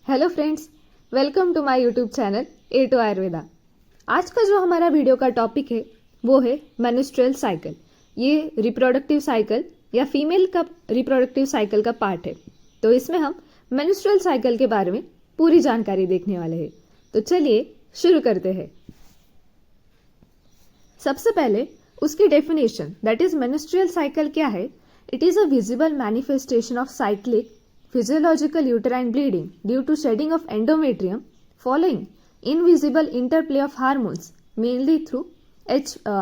Hello friends, welcome to my YouTube channel A to Ayurveda. आज का जो हमारा वीडियो का टॉपिक है वो है मेंस्ट्रुअल साइकिल। ये रिप्रोडक्टिव साइकिल या फीमेल का रिप्रोडक्टिव साइकिल का पार्ट है। तो इसमें हम मेंस्ट्रुअल साइकिल के बारे में पूरी जानकारी देखने वाले हैं। तो चलिए शुरू करते हैं। सबसे पहले उसकी definition, that is menstrual cycle क्या है। It is a visible manifestation of cyclic physiological uterine bleeding due to shedding of endometrium following invisible interplay of hormones mainly through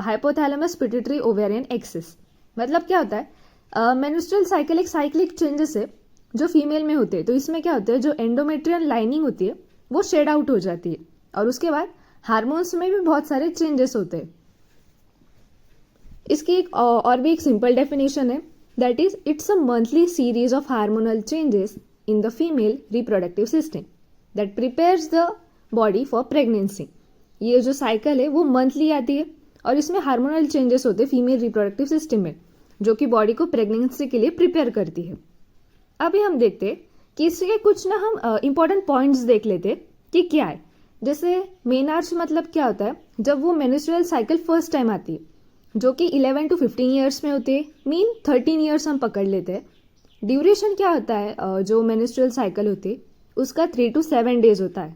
hypothalamus pituitary ovarian axis। मतलब क्या होता है, menstrual cycle एक cyclic changes है जो female में होते हैं। तो इसमें क्या होता है, जो एंडोमेट्रियल लाइनिंग होती है वो शेड आउट हो जाती है और उसके बाद हार्मोन्स में भी बहुत सारे चेंजेस होते हैं। इसकी एक और भी एक सिंपल डेफिनेशन है, that is it's a monthly series of hormonal changes in the female reproductive system that prepares the body for pregnancy। ये जो साइकिल है वो मंथली आती है और इसमें हार्मोनल चेंजेस होते हैं फीमेल रिप्रोडक्टिव सिस्टम में, जो कि बॉडी को प्रेगनेंसी के लिए प्रिपेयर करती है। अभी हम देखते हैं कि इसके कुछ ना हम इंपॉर्टेंट पॉइंट्स देख लेते हैं कि क्या है। जैसे मेनार्च मतलब क्या होता है, जब वो मेंस्ट्रुअल साइकिल फर्स्ट टाइम आती है जो कि 11 to 15 ईयर्स में होते हैं, मीन 13 ईयर्स हम पकड़ लेते हैं। ड्यूरेशन क्या होता है, जो मेंस्ट्रुअल साइकिल होती है उसका 3 to 7 डेज होता है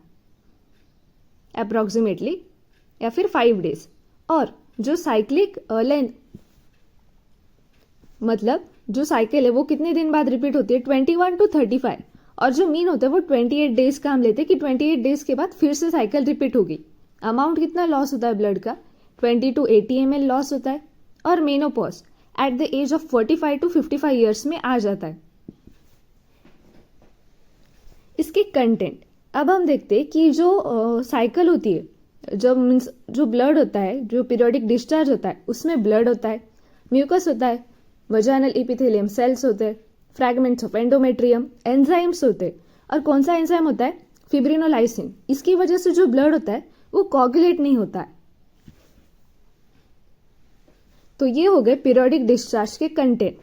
अप्रॉक्सीमेटली, या फिर 5 डेज। और जो साइक्लिक लेंथ मतलब जो साइकिल है वो कितने दिन बाद रिपीट होती है, 21 to 35। और जो मीन होता है वो 28 डेज का हम लेते हैं कि 28 डेज के बाद फिर से साइकिल रिपीट होगी। अमाउंट कितना लॉस होता है ब्लड का, 20 to 80 ml लॉस होता है। और menopause at the age of 45 to 55 years में आ जाता है। इसके कंटेंट अब हम देखते हैं कि जो साइकिल होती है, जब मीन्स जो ब्लड होता है, जो पीरियोडिक डिस्चार्ज होता है उसमें ब्लड होता है, म्यूकस होता है, वजाइनल एपिथेलियम सेल्स होते हैं, फ्रैगमेंट्स ऑफ एंडोमेट्रियम, एंजाइम्स होते हैं। और कौन सा एंजाइम होता है, फिब्रिनोलाइसिन। इसकी वजह से जो ब्लड होता है वो कोगुलेट नहीं होता है। तो ये हो गए पीरियोडिक डिस्चार्ज के कंटेंट।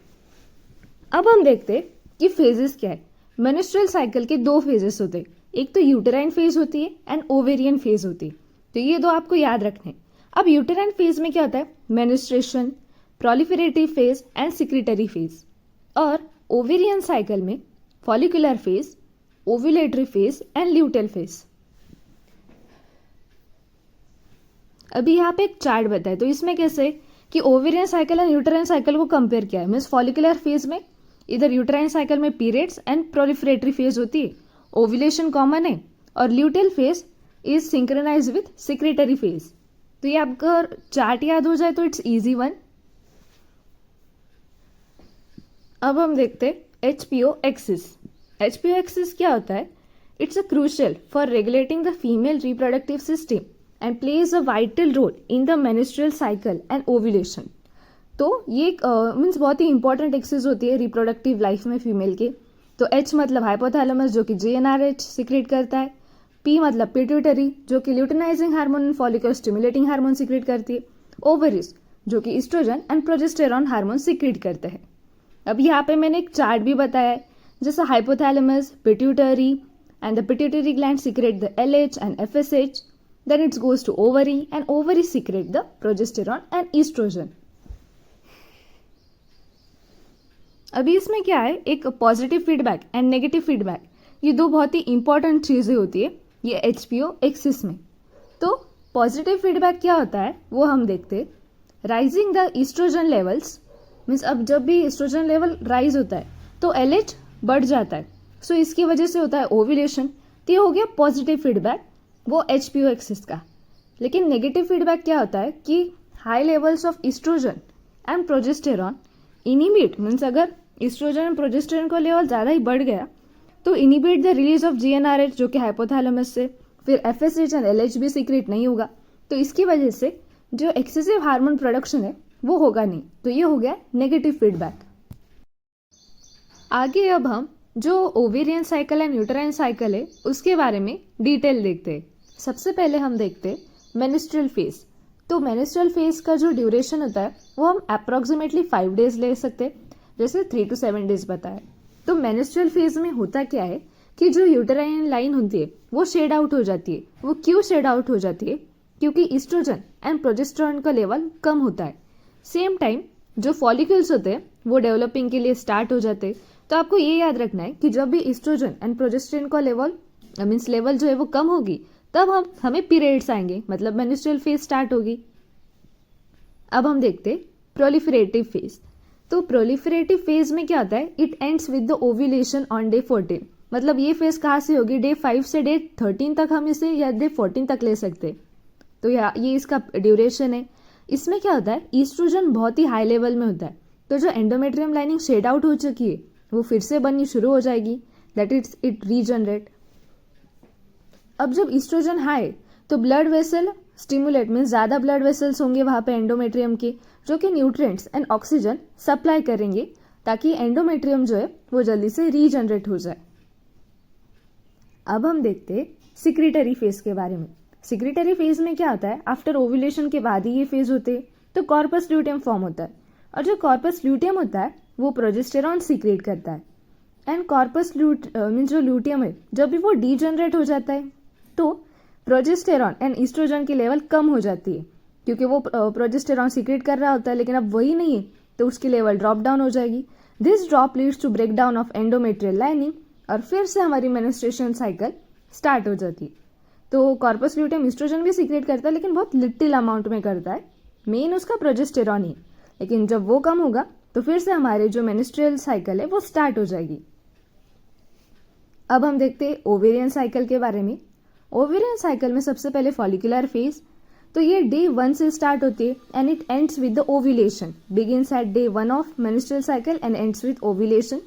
अब हम देखते हैं कि फेजेस क्या है। मेंस्ट्रुअल साइकिल के 2 फेजेस होते हैं, एक तो यूटेराइन फेज होती है एंड ओवेरियन फेज होती है। तो ये 2 आपको याद रखने हैं। अब यूटेराइन फेज में क्या होता है, menstruation, proliferative phase and secretory phase. और ओवेरियन साइकिल में follicular phase, ovulatory phase and luteal phase. अभी यहाँ पे एक चार्ट बताए, तो इसमें कैसे कि ovarian cycle and uterine cycle को कंपेयर किया है। मीन्स फॉलिकुलर फेज में इधर यूटेराइन साइकिल में पीरियड्स एंड प्रोलिफरेटरी फेज होती है, ओव्यूलेशन कॉमन है, और luteal phase is synchronize with secretory phase. तो ये आपका चार्ट याद हो जाए तो इट्स इजी वन। अब हम देखते एचपीओ एक्सिस। एचपीओ एक्सिस क्या होता है, it's a crucial for regulating the female reproductive system and plays a vital role in the menstrual cycle and ovulation। तो ये मीन्स बहुत ही इंपॉर्टेंट एक्सिस होती है रिप्रोडक्टिव लाइफ में फीमेल के। तो एच मतलब हाइपोथैलेमस जो कि जीएनआरएच सिक्रेट करता है, पी मतलब पिट्यूटरी जो कि luteinising hormone and follicle stimulating hormone secrete करती है, ओवरीज जो कि oestrogen and progesterone hormone secrete करते हैं। अब यहाँ पे मैंने एक चार्ट भी बताया है, जैसे hypothalamus, pituitary and the pituitary gland secrete the LH and FSH, then it goes to ovary and ovary secrete the progesterone and estrogen। अभी इसमें क्या है, एक positive feedback and negative feedback, ये 2 बहुत ही इंपॉर्टेंट चीजें होती है ये एचपीओ एक्सिस में। तो पॉजिटिव फीडबैक क्या होता है वो हम देखते, rising the oestrogen levels. Means अब जब भी ईस्ट्रोजन लेवल राइज होता है तो एलएच बढ़ जाता है, सो इसकी वजह से होता है ओव्यूलेशन। तो ये हो गया पॉजिटिव फीडबैक वो एचपीओ एक्सिस का। लेकिन नेगेटिव फीडबैक क्या होता है कि high levels of oestrogen and progesterone inhibit, means अगर ईस्ट्रोजन एंड प्रोजेस्टेरॉन का लेवल ज़्यादा ही बढ़ गया तो inhibit the release of GnRH जो कि हाइपोथैलेमस से, फिर एफएसएच एंड एलएच भी सीक्रेट नहीं होगा। तो इसकी वजह से जो एक्सेसिव हार्मोन प्रोडक्शन है वो होगा नहीं। तो ये हो गया नेगेटिव फीडबैक। आगे अब हम जो ovarian cycle and uterine cycle है उसके बारे में डिटेल देखते हैं। सबसे पहले हम देखते मेनिस्ट्रुअल फेज। तो मेनिस्ट्रुअल फेज का जो ड्यूरेशन होता है वो हम अप्रॉक्सीमेटली 5 डेज ले सकते हैं, जैसे 3 to 7 डेज बताया। तो मेनिस्ट्रुअल फेज में होता क्या है कि जो यूटेराइन लाइन होती है वो शेड आउट हो जाती है। वो क्यों शेड आउट हो जाती है? क्योंकि ईस्ट्रोजन एंड प्रोजेस्टेरॉन का लेवल कम होता है। सेम टाइम जो फॉलिकल्स होते हैं वो डेवलपिंग के लिए स्टार्ट हो जाते हैं। तो आपको ये याद रखना है कि जब भी ईस्ट्रोजन एंड प्रोजेस्टेरॉन का लेवल मीन्स लेवल जो है वो कम होगी तब हमें पीरियड्स आएंगे, मतलब मेंस्ट्रुअल फेज स्टार्ट होगी। अब हम देखते प्रोलिफरेटिव फेज। तो प्रोलिफरेटिव फेज में क्या होता है? It ends with the ovulation on day 14। मतलब ये फेज कहाँ से होगी? डे 5 से डे 13 तक हम इसे, या डे 14 तक ले सकते। तो ये इसका ड्यूरेशन है। इसमें क्या होता है? ईस्ट्रोजन बहुत ही हाई लेवल में होता है, तो जो एंडोमेट्रियम लाइनिंग शेड आउट हो चुकी है वो फिर से बननी शुरू हो जाएगी, दैट इट रीजनरेट। अब जब ईस्ट्रोजन हाई तो ब्लड वेसल स्टिमुलेट मीन्स ज़्यादा ब्लड वेसल्स होंगे वहाँ पे एंडोमेट्रियम के, जो कि न्यूट्रिएंट्स एंड ऑक्सीजन सप्लाई करेंगे ताकि एंडोमेट्रियम जो है वो जल्दी से रीजनरेट हो जाए। अब हम देखते हैं सिक्रीटरी फेज के बारे में। सिक्रीटरी फेज में क्या होता है? आफ्टर ओव्यूलेशन के बाद ही ये फेज होते हैं, तो कॉर्पस ल्यूटियम फॉर्म होता है, और जो कॉर्पस ल्यूटियम होता है वो प्रोजेस्टेरॉन सीक्रेट करता है। एंड कॉर्पस मीन्स जो ल्यूटियम है जब भी वो डीजनरेट हो जाता है तो प्रोजेस्टेरॉन एंड ईस्ट्रोजन की लेवल कम हो जाती है, क्योंकि वो प्रोजेस्टेरॉन सीक्रेट कर रहा होता है लेकिन अब वही नहीं है तो उसकी लेवल ड्रॉप डाउन हो जाएगी। This drop leads to break down of endometrial lining, और फिर से हमारी मेंस्ट्रुएशन साइकिल स्टार्ट हो जाती है। तो कॉर्पस ल्यूटियम ईस्ट्रोजन भी सीक्रेट करता है लेकिन बहुत लिटिल अमाउंट में करता है, मेन उसका प्रोजेस्टेरॉन ही, लेकिन जब वो कम होगा तो फिर से हमारे जो मेंस्ट्रुअल साइकिल है वो स्टार्ट हो जाएगी। अब हम देखते हैं ओवेरियन साइकिल के बारे में। ओवेरियन साइकिल में सबसे पहले फॉलिकुलर फेज, तो ये डे 1 से स्टार्ट होती है and it ends with the ovulation, begins at day 1 of menstrual cycle and ends with ovulation.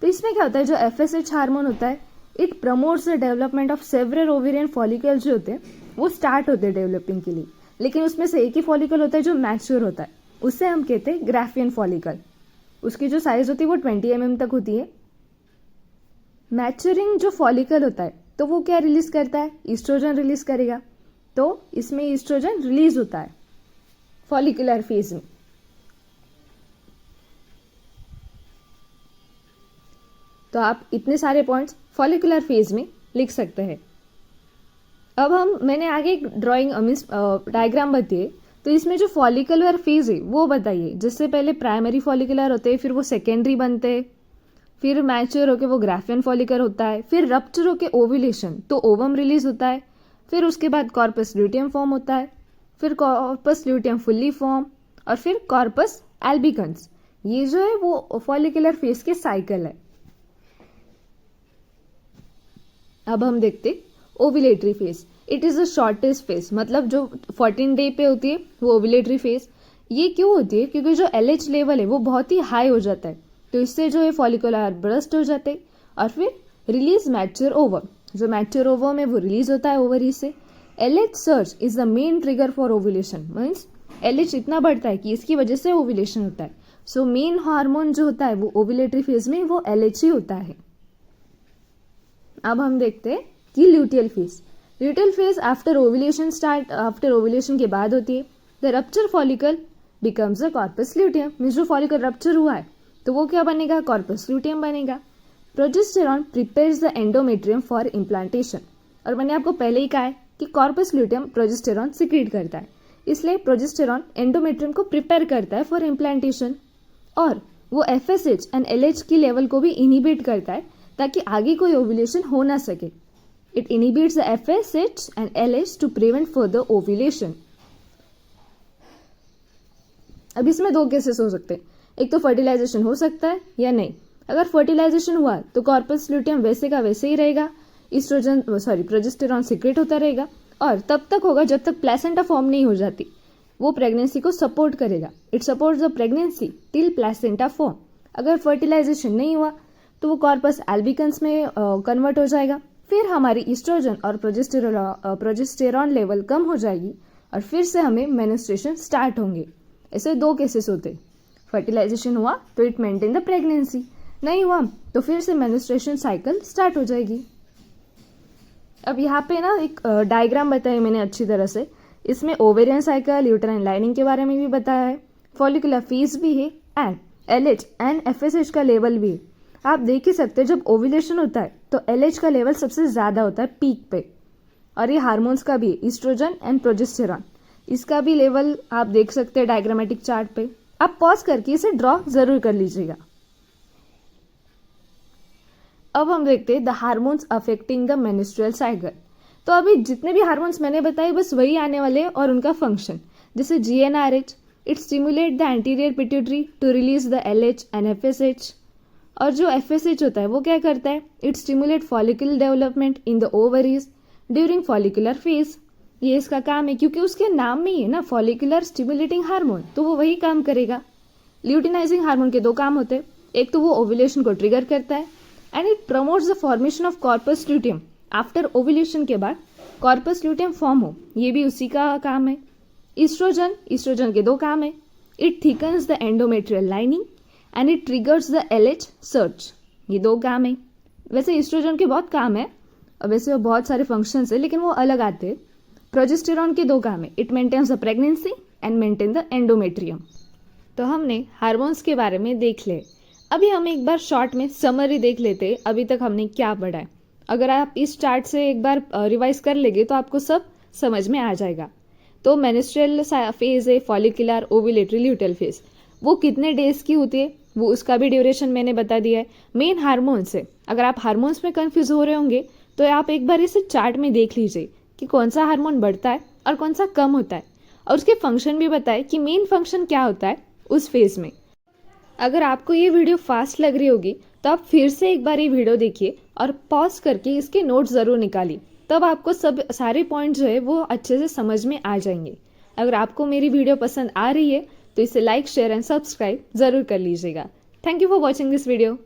तो इसमें क्या होता है? जो FSH हार्मोन होता है it promotes the development of several ovarian follicles जो होते हैं वो स्टार्ट होते हैं डेवलपिंग के लिए, लेकिन उसमें से एक ही फॉलिकल होता है जो मैच्योर होता है, उससे हम कहते हैं ग्राफियन फॉलिकल। उसकी जो साइज होती है वो 20 mm तक होती है। मैच्योरिंग जो फॉलिकल होता है तो वो क्या रिलीज करता है? ईस्ट्रोजन रिलीज करेगा, तो इसमें ईस्ट्रोजन रिलीज होता है फॉलिकुलर फेज में। तो आप इतने सारे पॉइंट्स फॉलिकुलर फेज में लिख सकते हैं। अब मैंने आगे एक ड्राइंग मीन्स डायग्राम बताइए, तो इसमें जो फॉलिकुलर फेज है वो बताइए, जिससे पहले प्राइमरी फॉलिकुलर होते हैं, फिर वो सेकेंडरी बनते हैं, फिर मैच्योर होके वो ग्राफियन फॉलिकल होता है, फिर रप्चर होके ओव्यूलेशन तो ओवम रिलीज होता है, फिर उसके बाद कॉर्पस ल्यूटियम फॉर्म होता है, फिर कॉर्पस ल्यूटियम फुल्ली फॉर्म, और फिर कॉर्पस एल्बिकन्स। ये जो है वो फॉलिकुलर फेज के साइकिल है। अब हम देखते ovulatory phase. It is the shortest phase, मतलब जो 14 डे पे होती है वो ओव्यूलेटरी फेज। ये क्यों होती है? क्योंकि जो LH लेवल है वो बहुत ही हाई हो जाता है, तो इससे जो है फॉलिकुलर बर्स्ट हो जाते हैं, और फिर रिलीज मैच्योर ओवम। जो मैच्योर ओवम है वो रिलीज होता है ओवरी से। LH surge is the main trigger for ovulation, means LH इतना बढ़ता है कि इसकी वजह से ओव्यूलेशन होता है। सो मेन हार्मोन जो होता है वो ओव्यूलेटरी फेज में वो LH ही होता है। अब हम देखते हैं कि luteal phase. Luteal phase after ovulation के बाद होती है। The rupture follicle becomes the corpus luteum, means जो फॉलिकल रप्चर हुआ है तो वो क्या बनेगा? कॉर्पस ल्यूटियम बनेगा। Progesterone prepares the endometrium for implantation, और मैंने आपको पहले ही कहा है कि कॉर्पस ल्यूटियम प्रोजेस्टेरॉन सीक्रेट करता है, इसलिए प्रोजेस्टेरॉन एंडोमेट्रियम को प्रिपेयर करता है फॉर इम्प्लांटेशन, और वो FSH एंड LH की लेवल को भी इनिबिट करता है ताकि आगे कोई ओव्यूलेशन हो ना सके। It inhibits the FSH and LH to prevent further ovulation. अब इसमें दो केसेस हो सकते हैं, एक तो फर्टिलाइजेशन हो सकता है या नहीं। अगर फर्टिलाइजेशन हुआ तो कॉर्पस ल्यूटियम वैसे का वैसे ही रहेगा, प्रोजेस्टेरॉन सीक्रेट होता रहेगा, और तब तक होगा जब तक प्लेसेंटा फॉर्म नहीं हो जाती। वो प्रेगनेंसी को सपोर्ट करेगा, it supports the pregnancy till placenta form. अगर फर्टिलाइजेशन नहीं हुआ तो वो कॉर्पस एल्बिकन्स में कन्वर्ट हो जाएगा, फिर हमारी ईस्ट्रोजन और प्रोजेस्टेरॉन लेवल कम हो जाएगी, और फिर से हमें मेंस्ट्रुएशन स्टार्ट होंगे। ऐसे दो केसेस होते, फर्टिलाइजेशन हुआ तो इट मेंटेन द प्रेगनेंसी, नहीं हुआ तो फिर से मेंस्ट्रुएशन साइकिल स्टार्ट हो जाएगी। अब यहाँ पे ना एक डायग्राम बताया मैंने अच्छी तरह से, इसमें ओवेरियन साइकिल, यूटेराइन लाइनिंग के बारे में भी बताया है, फॉलिकुलर फेज भी है, एंड LH एंड FSH का लेवल भी है। आप देख ही सकते हैं जब ओव्यूलेशन होता है तो LH का लेवल सबसे ज़्यादा होता है पीक पे, और ये हार्मोन्स का भी ईस्ट्रोजन एंड प्रोजेस्टेरॉन, इसका भी लेवल आप देख सकते हैं डायग्रामेटिक चार्ट पे। आप पॉज करके इसे ड्रॉ जरूर कर लीजिएगा। अब हम देखते हैं the hormones affecting the menstrual cycle. तो अभी जितने भी हार्मोन्स मैंने बताए बस वही आने वाले हैं और उनका फंक्शन, जैसे GnRH, it stimulate the anterior pituitary to release the LH and FSH। और जो FSH होता है वो क्या करता है, it stimulate follicular development in the ovaries during follicular phase. ये इसका काम है क्योंकि उसके नाम में ही है ना फॉलिकुलर स्टिमुलेटिंग हार्मोन, तो वो वही काम करेगा। ल्यूटिनाइजिंग हार्मोन के दो काम होते हैं, एक तो वो ओव्यूलेशन को ट्रिगर करता है and it promotes the formation of corpus luteum. After ovulation के बाद कॉर्पस ल्यूटियम फॉर्म हो, ये भी उसी का काम है। ईस्ट्रोजन के दो काम है, it thickens the endometrial lining and it triggers the LH search, ये दो काम है। वैसे ईस्ट्रोजन के बहुत काम है, वैसे वो बहुत सारे फंक्शंस है लेकिन वो अलग आते हैं। प्रोजेस्टेरॉन के दो काम है, it maintains the pregnancy and maintain the endometrium. तो हमने हार्मोन्स के बारे में देख ले। अभी हम एक बार शॉर्ट में समरी देख लेते हैं अभी तक हमने क्या पढ़ा है। अगर आप इस चार्ट से एक बार रिवाइज कर लेंगे तो आपको सब समझ में आ जाएगा। तो मेंस्ट्रुअल फेज है फॉलिकुलर ओव्यूलेटरी ल्यूटेल फेज, वो कितने डेज की होती है वो उसका भी ड्यूरेशन मैंने बता दिया है। मेन हार्मोन्स है, अगर आप हार्मोन्स में कंफ्यूज हो रहे होंगे तो आप एक बार इसे चार्ट में देख लीजिए कि कौन सा हार्मोन बढ़ता है और कौन सा कम होता है, और उसके फंक्शन भी बताए कि मेन फंक्शन क्या होता है उस फेज में। अगर आपको ये वीडियो फास्ट लग रही होगी तो आप फिर से एक बार ये वीडियो देखिए और पॉज करके इसके नोट्स ज़रूर निकालिए, तब आपको सब सारे पॉइंट जो है वो अच्छे से समझ में आ जाएंगे। अगर आपको मेरी वीडियो पसंद आ रही है तो इसे लाइक शेयर एंड सब्सक्राइब ज़रूर कर लीजिएगा। Thank you for watching this video.